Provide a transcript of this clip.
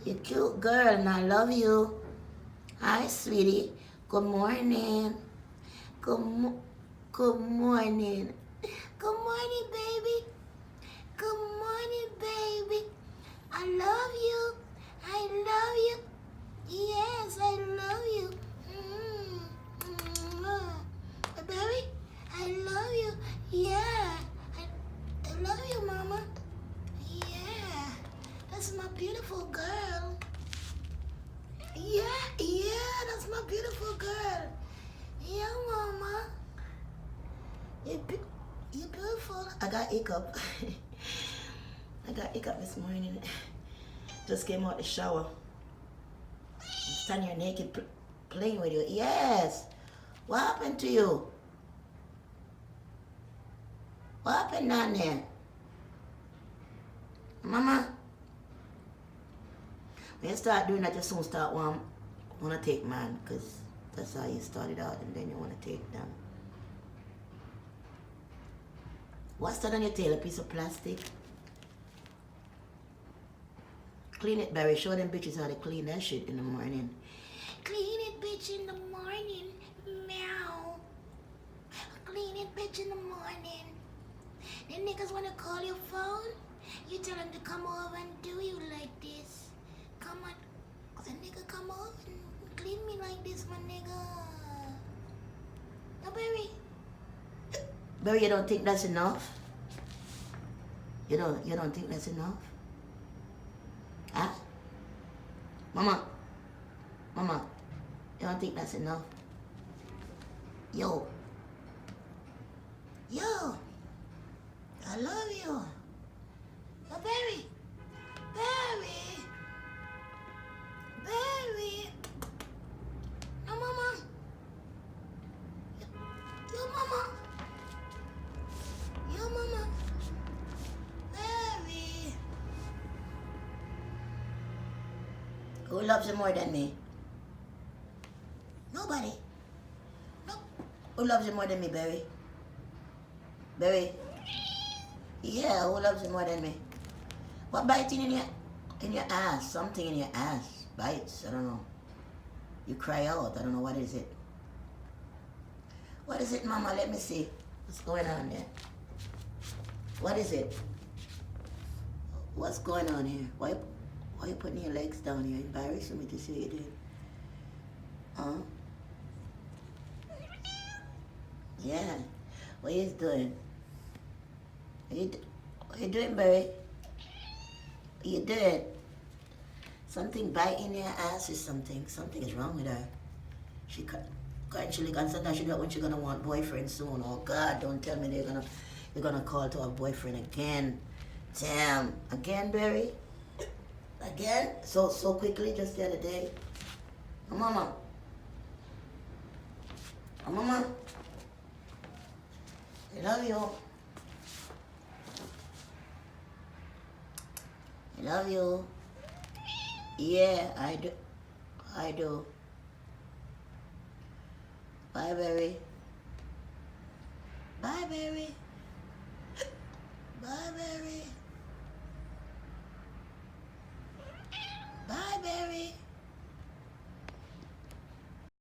You cute girl, and I love you. Hi, sweetie. Good morning. Good, good morning. Good morning, baby. Good morning, baby. I love you. I love you. Yes, I love you. Baby, I love you. Yeah. I love you, Mama. Yeah. That's my beautiful girl. Yeah, that's my beautiful girl. Yeah, Mama. You're beautiful. I got hiccup. I got hiccup this morning. Just came out the shower. Stand here naked playing with you. Yes. What happened to you? What happened down there? Mama? When you start doing that, you soon start want to take man, because that's how you started out, and then you want to take them. What's that on your tail? A piece of plastic? Clean it, Barry. Show them bitches how to clean that shit in the morning. Clean it, bitch, in the morning. Meow. Clean it, bitch, in the morning. Then niggas want to call your phone? You tell them to come over and do you like this. Come on. The nigga come over and clean me like this, my nigga. No, Barry. Barry, you don't think that's enough? You don't think that's enough? Huh? Mama, you don't think that's enough? Yo, I love you. Oh, Barry, no, Mama, yo, Mama, Barry. Who loves you more than me? Nobody. No. Who loves you more than me, Barry? Barry? Yeah, who loves you more than me? What biting in your ass? Something in your ass bites. I don't know. You cry out. I don't know, what is it? What is it, Mama? Let me see. What's going on there? What is it? What's going on here? Why are you putting your legs down here? Embarrassing me to see you do it. Huh? Yeah. What you doing? What you doing, Barry? What you doing? Something biting your ass or something. Something is wrong with her. She constantly she got when she gonna want boyfriend soon. Oh God, don't tell me you're gonna call to a boyfriend again. Damn. Again, Barry? Again? So quickly, just the other day. Oh, Mama. Oh, Mama. I love you. I love you. Yeah, I do. I do. Bye, Barry. Bye, Barry. Bye, Barry. Bye, Barry.